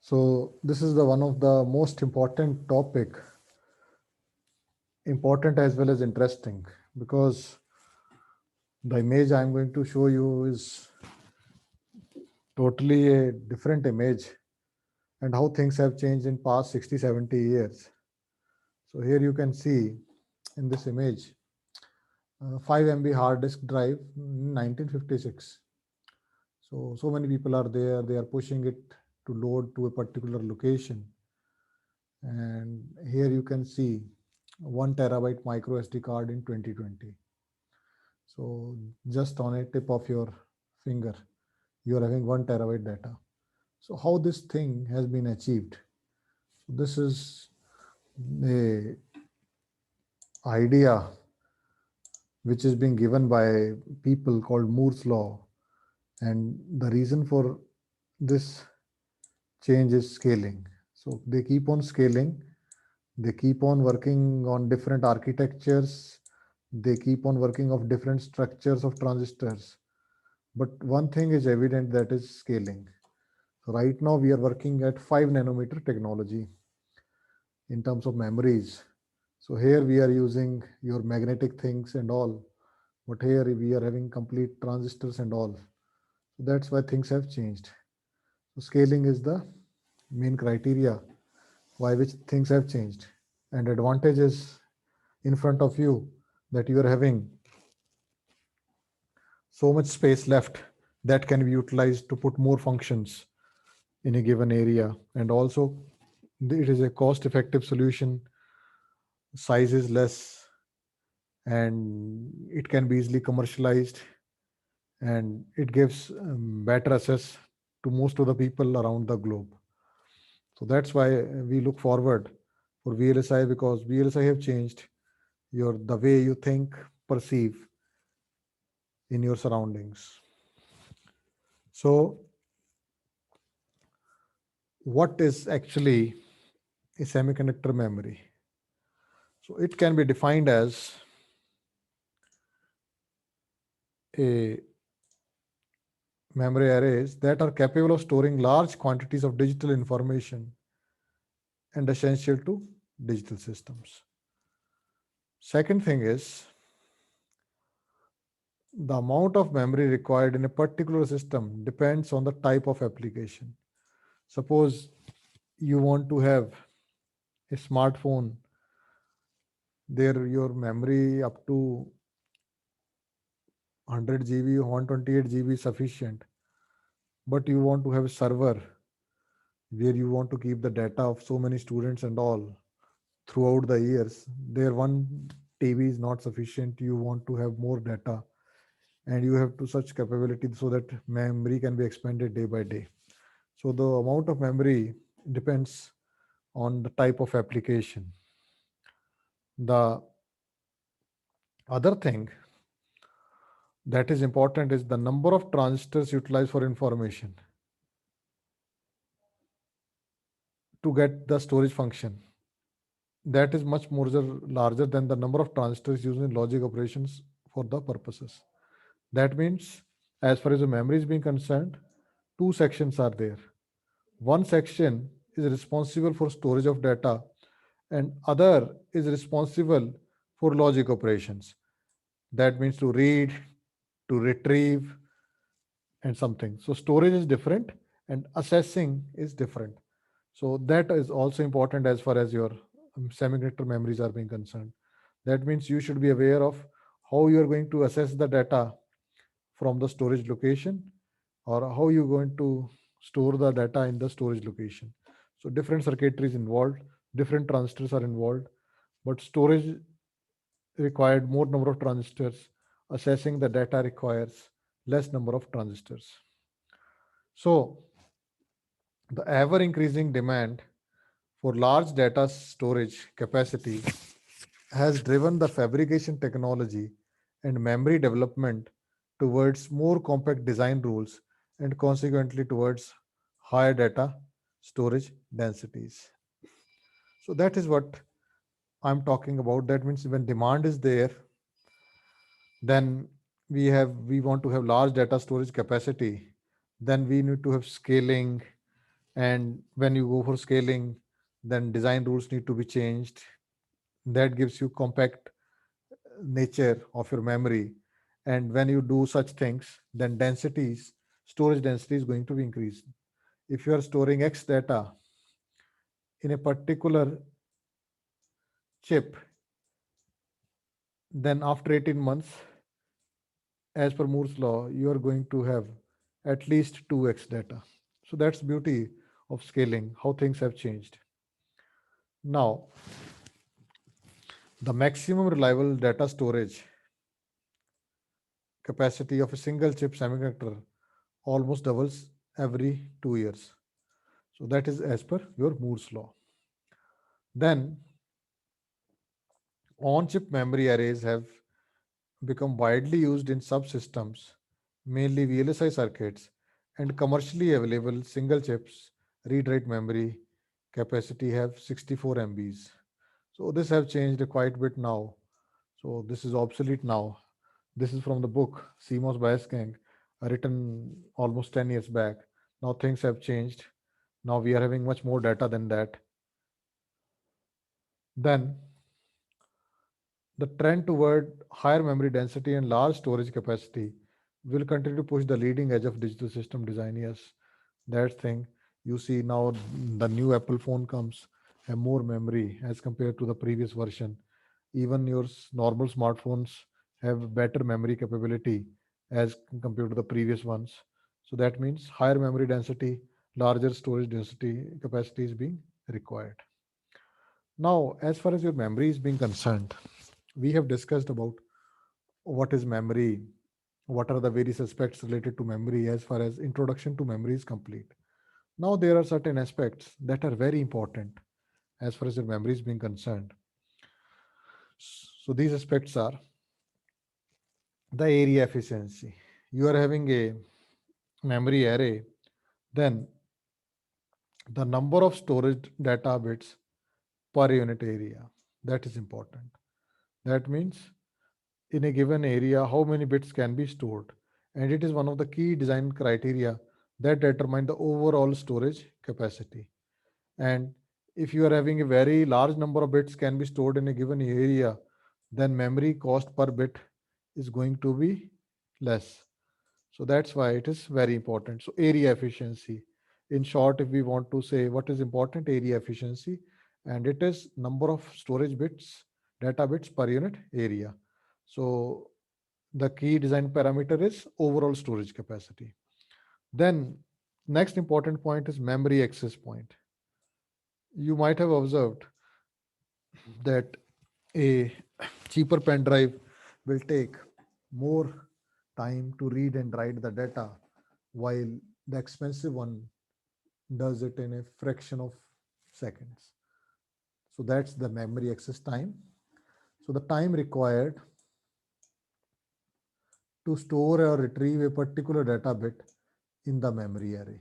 So this is the one of the most important topic, important as well as interesting, because the image I'm going to show you is totally a different image, and how things have changed in past 60, 70 years. So here you can see in this image 5 MB hard disk drive in 1956. So many people are there, they are pushing it to load to a particular location. And here you can see 1 terabyte micro SD card in 2020. So just on a tip of your finger, you are having 1 terabyte data. So how this thing has been achieved? This is a idea which is being given by people called Moore's law, and the reason for this change is scaling. So they keep on scaling, they keep on working on different architectures, they keep on working of different structures of transistors, but one thing is evident, that is scaling. So right now we are working at 5 nanometer technology in terms of memories. So here we are using your magnetic things and all, but here we are having complete transistors and all. So that's why things have changed. So scaling is the main criteria why which things have changed. And advantage is in front of you, that you are having so much space left that can be utilized to put more functions in a given area. And also it is a cost effective solution, size is less, and it can be easily commercialized, and it gives better access to most of the people around the globe. So that's why we look forward for VLSI, because VLSI have changed your the way you think, perceive in your surroundings. So what is actually a semiconductor memory? So it can be defined as a memory arrays that are capable of storing large quantities of digital information and essential to digital systems. Second thing is, the amount of memory required in a particular system depends on the type of application. Suppose you want to have a smartphone, there your memory up to 100 GB, 128 GB sufficient, but you want to have a server where you want to keep the data of so many students and all throughout the years. There one TB is not sufficient, you want to have more data, and you have to such capability so that memory can be expanded day by day. So the amount of memory depends on the type of application. The other thing that is important is the number of transistors utilized for information to get the storage function. That is much more larger than the number of transistors used in logic operations for the purposes. That means, as far as the memory is being concerned, two sections are there. One section is responsible for storage of data, and other is responsible for logic operations. That means to read, to retrieve, and something. So storage is different and assessing is different. So that is also important as far as your semiconductor memories are being concerned. That means you should be aware of how you are going to assess the data from the storage location, or how you're going to store the data in the storage location. So different circuitry is involved, different transistors are involved, but storage required more number of transistors. Assessing the data requires less number of transistors. So the ever increasing demand for large data storage capacity has driven the fabrication technology and memory development towards more compact design rules, and consequently towards higher data storage densities. So that is what I'm talking about. That means when demand is there, then we want to have large data storage capacity, then we need to have scaling, And when you go for scaling, then design rules need to be changed. That gives you compact nature of your memory. And when you do such things, then storage density is going to be increased. If you are storing X data in a particular chip, then after 18 months, as per Moore's law, you are going to have at least 2x data. So that's beauty of scaling, how things have changed. Now, the maximum reliable data storage capacity of a single chip semiconductor almost doubles every 2 years. So that is as per your Moore's law. Then on-chip memory arrays have become widely used in subsystems, mainly VLSI circuits, and commercially available single chips read-write memory capacity have 64 MBs. So this have changed quite a bit now. So this is obsolete now. This is from the book CMOS by S Kang, written almost 10 years back. Now things have changed. Now we are having much more data than that. Then the trend toward higher memory density and large storage capacity will continue to push the leading edge of digital system design. Yes, that thing you see now, the new Apple phone comes have more memory as compared to the previous version. Even your normal smartphones have better memory capability as compared to the previous ones. So that means higher memory density, larger storage density capacity is being required. Now, as far as your memory is being concerned, we have discussed about what is memory, what are the various aspects related to memory as far as introduction to memory is complete. Now, there are certain aspects that are very important as far as your memory is being concerned. So, these aspects are the area efficiency. You are having a memory array, then the number of storage data bits per unit area. That is important. That means in a given area, how many bits can be stored. And it is one of the key design criteria that determine the overall storage capacity. And if you are having a very large number of bits can be stored in a given area, then memory cost per bit is going to be less. So that's why it is very important. So area efficiency. In short, if we want to say what is important, area efficiency, and it is number of storage bits, data bits per unit area. So the key design parameter is overall storage capacity. Then next important point is memory access point. You might have observed that a cheaper pen drive will take more time to read and write the data, while the expensive one does it in a fraction of seconds. So that's the memory access time. So the time required to store or retrieve a particular data bit in the memory array.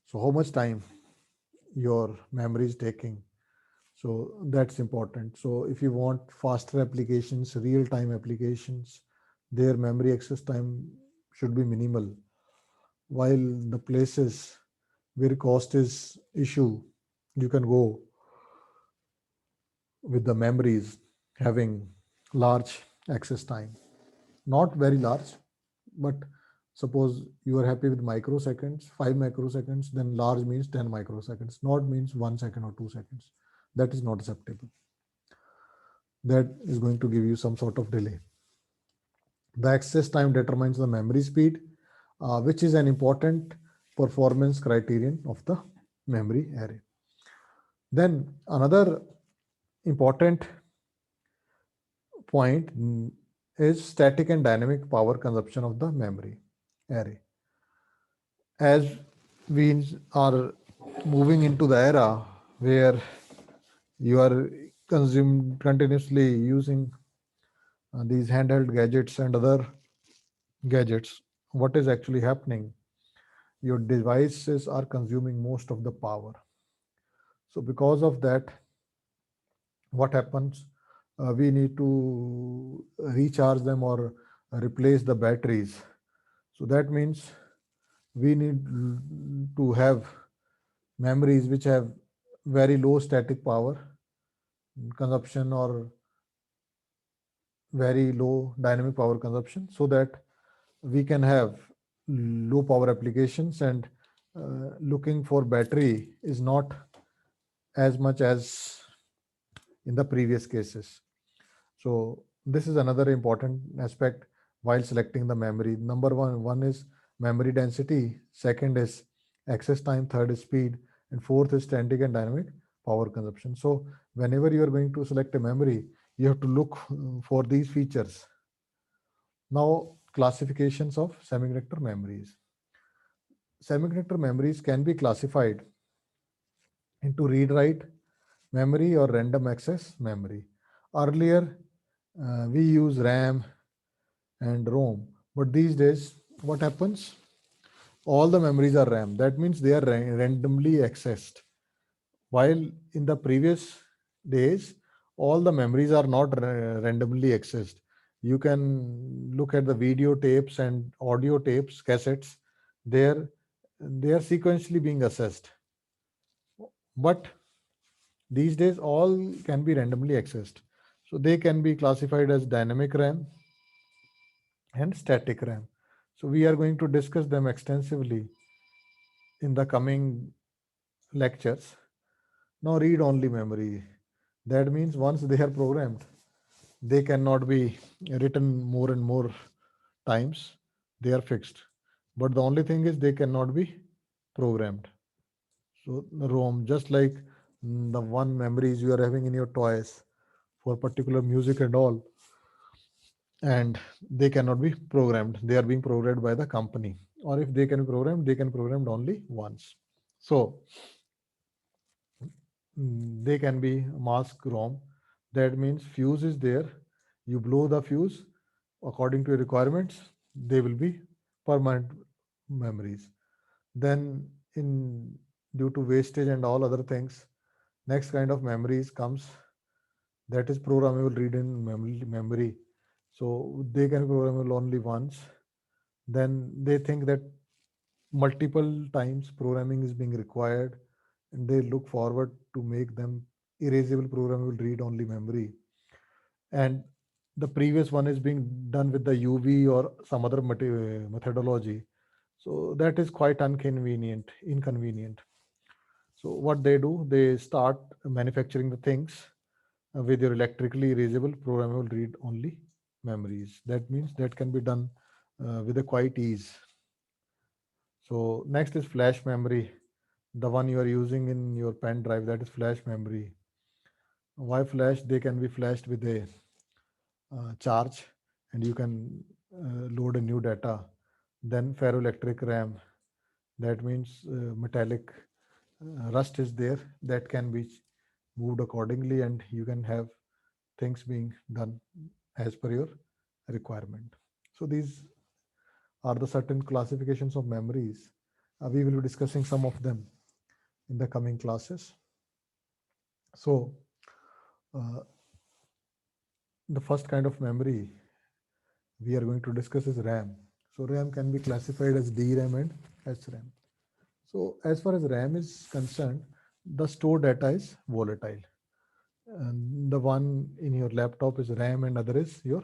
So how much time your memory is taking. So that's important. So if you want faster applications, real-time applications, their memory access time should be minimal. While the places where cost is issue, you can go with the memories having large access time. Not very large, but suppose you are happy with microseconds, 5 microseconds, then large means 10 microseconds, not means 1 second or 2 seconds. That is not acceptable. That is going to give you some sort of delay. The access time determines the memory speed, which is an important performance criterion of the memory array. Then another important point is static and dynamic power consumption of the memory array. As we are moving into the era where you are continuously using these handheld gadgets and other gadgets, what is actually happening? Your devices are consuming most of the power. So because of that, what happens? We need to recharge them or replace the batteries. So that means we need to have memories which have very low static power consumption or very low dynamic power consumption, so that we can have low power applications, and looking for battery is not as much as in the previous cases. So this is another important aspect while selecting the memory. Number one is memory density, second is access time, third is speed, and fourth is static and dynamic power consumption. So whenever you are going to select a memory, you have to look for these features. Now, classifications of semiconductor memories. Semiconductor memories can be classified into read-write memory or random access memory. Earlier, we use RAM and ROM, but these days, what happens? All the memories are RAM. That means they are randomly accessed. While in the previous days, all the memories are not randomly accessed. You can look at the video tapes and audio tapes, cassettes. There, they are sequentially being assessed. But these days, all can be randomly accessed. So they can be classified as dynamic RAM and static RAM. So we are going to discuss them extensively in the coming lectures. Now, read only memory. That means once they are programmed, they cannot be written more and more times. They are fixed. But the only thing is they cannot be programmed. So the ROM, just like the one memories you are having in your toys for particular music and all, and they cannot be programmed. They are being programmed by the company. Or if they can be programmed, they can be programmed only once. So they can be mask ROM. That means fuse is there. You blow the fuse according to your requirements. They will be permanent memories. Then, in due to wastage and all other things, next kind of memories comes, that is programmable read-in memory. So they can be programmable only once. Then they think that multiple times programming is being required, and they look forward to make them erasable programmable read-only memory. And the previous one is being done with the UV or some other methodology. So that is quite inconvenient. So what they do, they start manufacturing the things with your electrically erasable programmable read-only memories. That means that can be done with a quite ease. So next is flash memory, the one you are using in your pen drive, that is flash memory. Why flash? They can be flashed with a charge, and you can load a new data. Then ferroelectric RAM, that means metallic rust is there, that can be moved accordingly, and you can have things being done as per your requirement. So these are the certain classifications of memories. We will be discussing some of them in the coming classes. So uh, the first kind of memory we are going to discuss is RAM. So RAM can be classified as DRAM and SRAM. So as far as RAM is concerned, the stored data is volatile. And the one in your laptop is RAM and other is your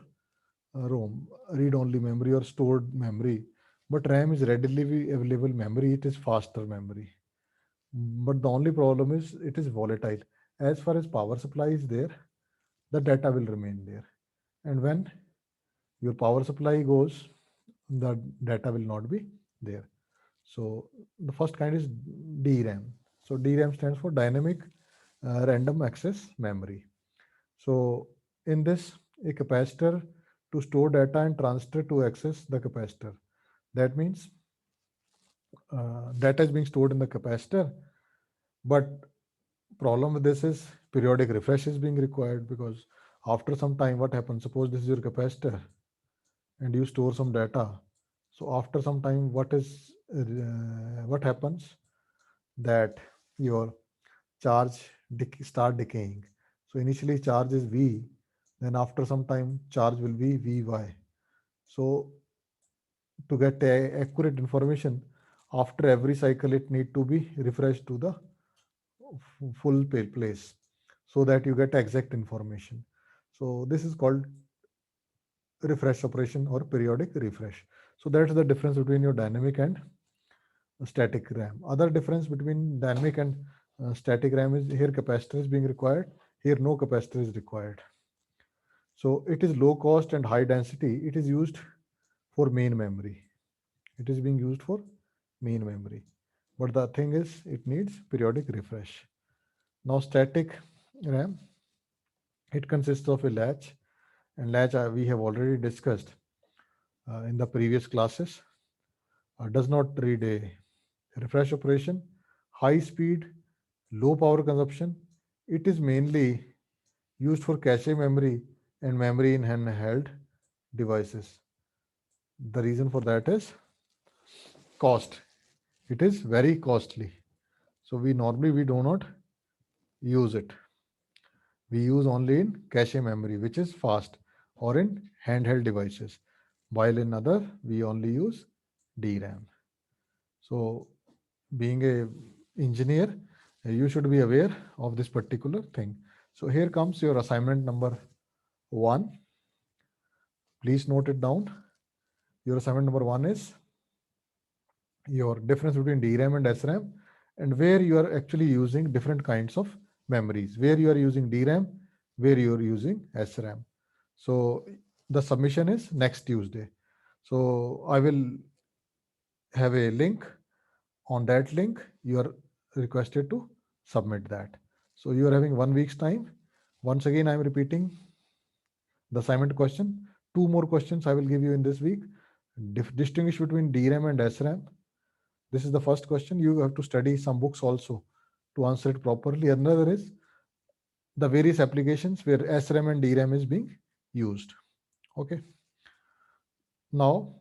ROM, read-only memory or stored memory. But RAM is readily available memory, it is faster memory. But the only problem is it is volatile. As far as power supply is there, the data will remain there. And when your power supply goes, the data will not be there. So the first kind is DRAM. So DRAM stands for dynamic random access memory. So in this, a capacitor to store data and transfer to access the capacitor. That means data is being stored in the capacitor, but problem with this is periodic refresh is being required, because after some time what happens, suppose this is your capacitor and you store some data. So after some time, what happens, that your charge start decaying. So initially charge is V, then after some time charge will be Vy. So to get accurate information, After every cycle, it need to be refreshed to the full place so that you get exact information. So this is called refresh operation or periodic refresh. So that's the difference between your dynamic and static RAM. Other difference between dynamic and static RAM is here capacitor is being required, here no capacitor is required. So it is low cost and high density. It is used for main memory. It is being used for main memory. But the thing is, it needs periodic refresh. Now static RAM, it consists of a latch, and latch we have already discussed in the previous classes. Does not read a refresh operation, high speed, low power consumption. It is mainly used for cache memory and memory in handheld devices. The reason for that is cost. It is very costly. So we normally we do not use it. We use only in cache memory, which is fast, or in handheld devices, while in other we only use DRAM. So being a engineer, you should be aware of this particular thing. So here comes your assignment number 1. Please note it down. Your assignment number 1 is your difference between DRAM and SRAM, and where you are actually using different kinds of memories, where you are using DRAM, where you are using SRAM. So the submission is next Tuesday. So I will have a link. On that link, you are requested to submit that. So you are having 1 week's time. Once again, I am repeating the assignment question. 2 more questions I will give you in this week. Distinguish between DRAM and SRAM. This is the first question. You have to study some books also to answer it properly. Another is the various applications where SRAM and DRAM is being used. Okay. Now,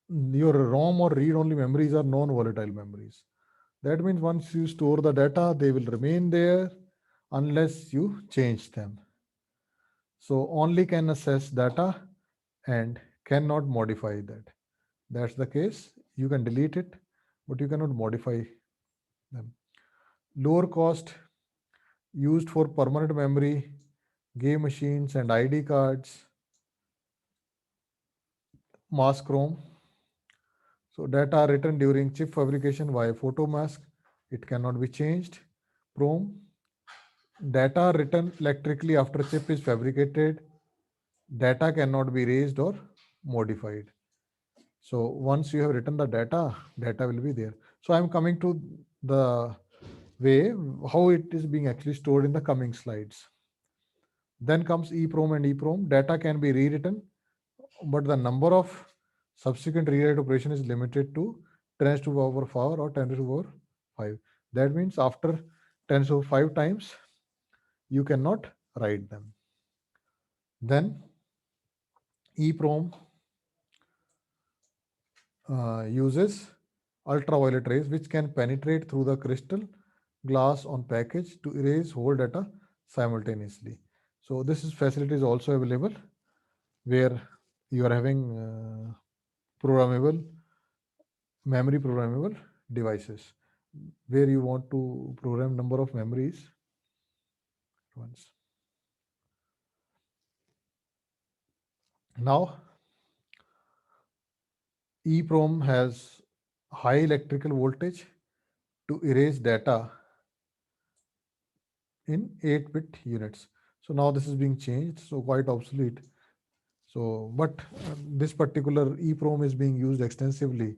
your ROM or read-only memories are non-volatile memories. That means once you store the data, they will remain there unless you change them. So only can access data and cannot modify that. That's the case. You can delete it, but you cannot modify them. Lower cost, used for permanent memory, game machines and ID cards. Mask ROM. So data written during chip fabrication via photo mask. It cannot be changed. PROM. Data written electrically after chip is fabricated. Data cannot be erased or modified. So once you have written the data, data will be there. So I'm coming to the way how it is being actually stored in the coming slides. Then comes EEPROM and EEPROM. Data can be rewritten, but the number of subsequent rewrite operation is limited to 10 to the power 4 or 10 to the power 5. That means after 10 to the power 5 times, you cannot write them. Then EEPROM uses ultraviolet rays which can penetrate through the crystal glass on package to erase whole data simultaneously. So this facility is also available where you are having programmable memory programmable devices where you want to program number of memories at once. Now EEPROM has high electrical voltage to erase data in 8-bit units. So now this is being changed, so quite obsolete. So, but this particular EEPROM is being used extensively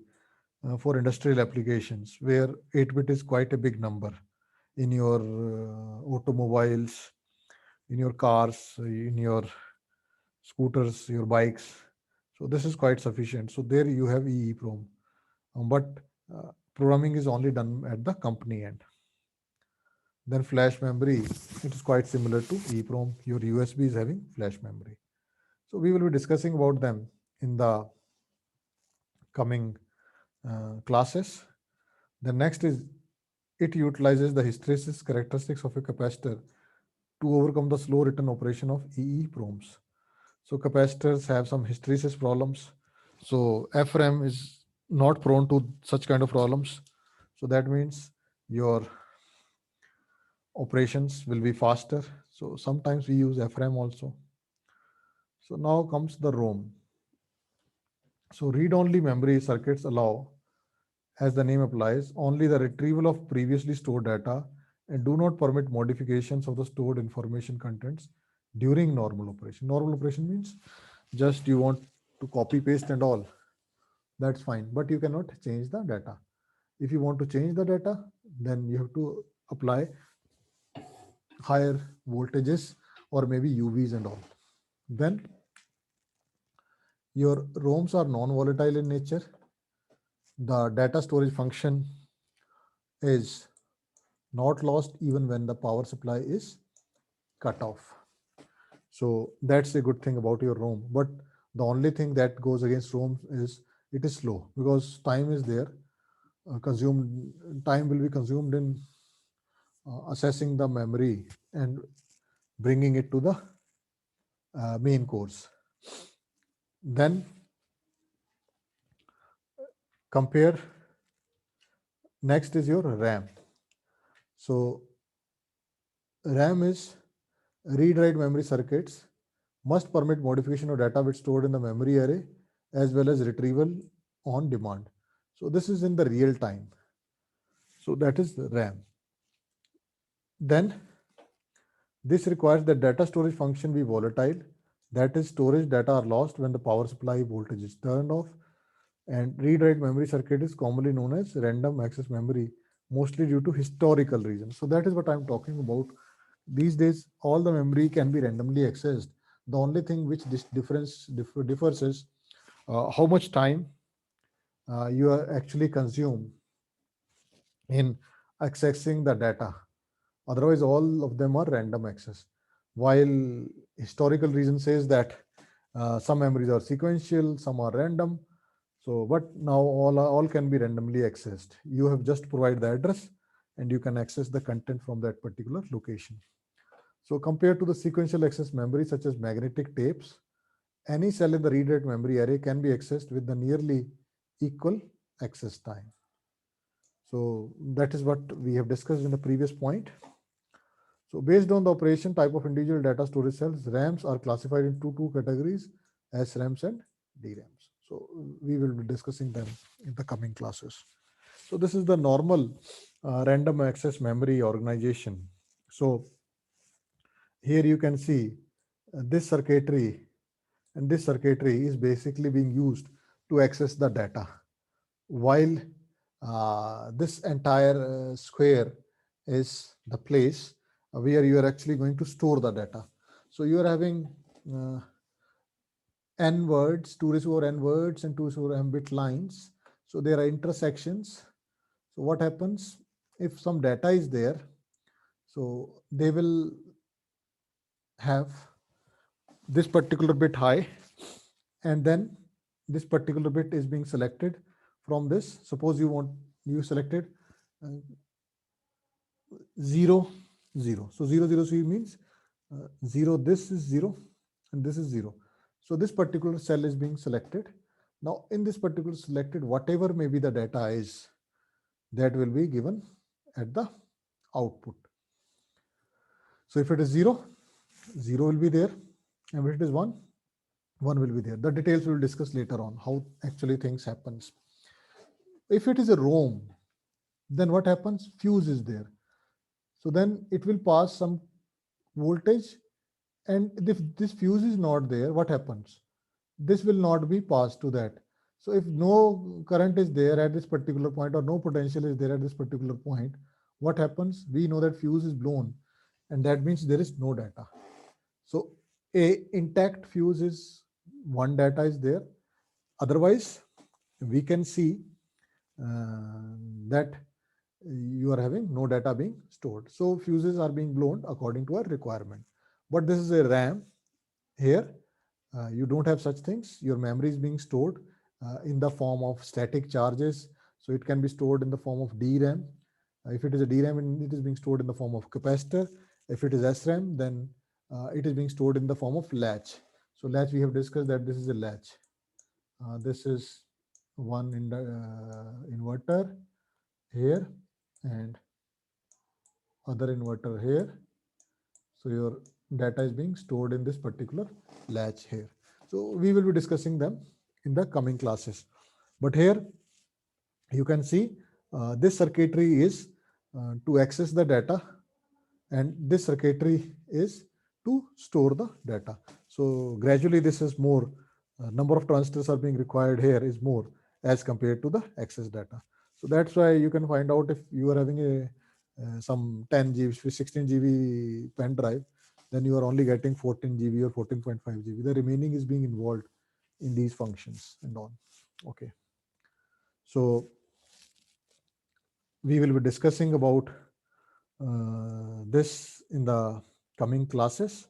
for industrial applications where 8-bit is quite a big number in your automobiles, in your cars, in your scooters, your bikes. So this is quite sufficient. So there you have EEPROM, but programming is only done at the company end. Then flash memory, it is quite similar to EEPROM. Your USB is having flash memory. So we will be discussing about them in the coming classes. The next is it utilizes the hysteresis characteristics of a capacitor to overcome the slow return operation of EEPROMs. So capacitors have some hysteresis problems. So FRAM is not prone to such kind of problems. So that means your operations will be faster. So sometimes we use SRAM also. So now comes the ROM. So read-only memory circuits allow, as the name applies, only the retrieval of previously stored data and do not permit modifications of the stored information contents during normal operation. Normal operation means just you want to copy paste and all, that's fine, but you cannot change the data. If you want to change the data, then you have to apply higher voltages or maybe UVs and all. Then your ROMs are non-volatile in nature. The data storage function is not lost even when the power supply is cut off. So that's a good thing about your ROM. But the only thing that goes against ROM is it is slow, because time is there. Consumed time will be consumed in assessing the memory and bringing it to the main cores. Then compare, next is your RAM. So RAM is read-write memory circuits must permit modification of data bits stored in the memory array as well as retrieval on demand. So this is in the real time. So that is the RAM. Then this requires that data storage function be volatile. That is, storage data are lost when the power supply voltage is turned off. And read-write memory circuit is commonly known as random access memory, mostly due to historical reasons. So that is what I'm talking about. These days, all the memory can be randomly accessed. The only thing which this differs is how much time you are actually consume in accessing the data. Otherwise, all of them are random access. While historical reason says that some memories are sequential, some are random. So, but now all can be randomly accessed. You have just provide the address and you can access the content from that particular location. So compared to the sequential access memory such as magnetic tapes, any cell in the read-write memory array can be accessed with the nearly equal access time. So that is what we have discussed in the previous point. So based on the operation type of individual data storage cells, RAMs are classified into two categories, SRAMs and DRAMs. So we will be discussing them in the coming classes. So this is the normal random access memory organization. So here you can see this circuitry, and this circuitry is basically being used to access the data, while this entire square is the place where you are actually going to store the data. So you are having n words, 2 raised to power n words and 2 raised to power m bit lines. So there are intersections. So what happens if some data is there? So they will have this particular bit high, and then this particular bit is being selected from this. Suppose you selected 0 0. So 0 0 0 means 0, this is 0 and this is 0. So this particular cell is being selected. Now in this particular selected, whatever may be the data is, that will be given at the output. So if it is 0, 0 will be there, and if it is 1, 1 will be there. The details we will discuss later on, how actually things happens. If it is a ROM, then what happens? Fuse is there. So then it will pass some voltage, and if this fuse is not there, what happens? This will not be passed to that. So if no current is there at this particular point, or no potential is there at this particular point, what happens? We know that fuse is blown, and that means there is no data. So a intact fuse is one data is there. Otherwise, we can see that you are having no data being stored. So fuses are being blown according to our requirement. But this is a RAM. Here, you don't have such things. Your memory is being stored in the form of static charges. So it can be stored in the form of DRAM. If it is a DRAM, it is being stored in the form of capacitor. If it is SRAM, then it is being stored in the form of latch. So latch, we have discussed that this is a latch. This is one in the inverter here and other inverter here. So your data is being stored in this particular latch here. So we will be discussing them in the coming classes. But here you can see this circuitry is to access the data, and this circuitry is to store the data. So gradually this is more, number of transistors are being required here is more as compared to the access data. So that's why you can find out if you are having a some 10 GB, 16 GB pen drive, then you are only getting 14 GB or 14.5 GB. The remaining is being involved in these functions and on. Okay. So we will be discussing about this in the coming classes.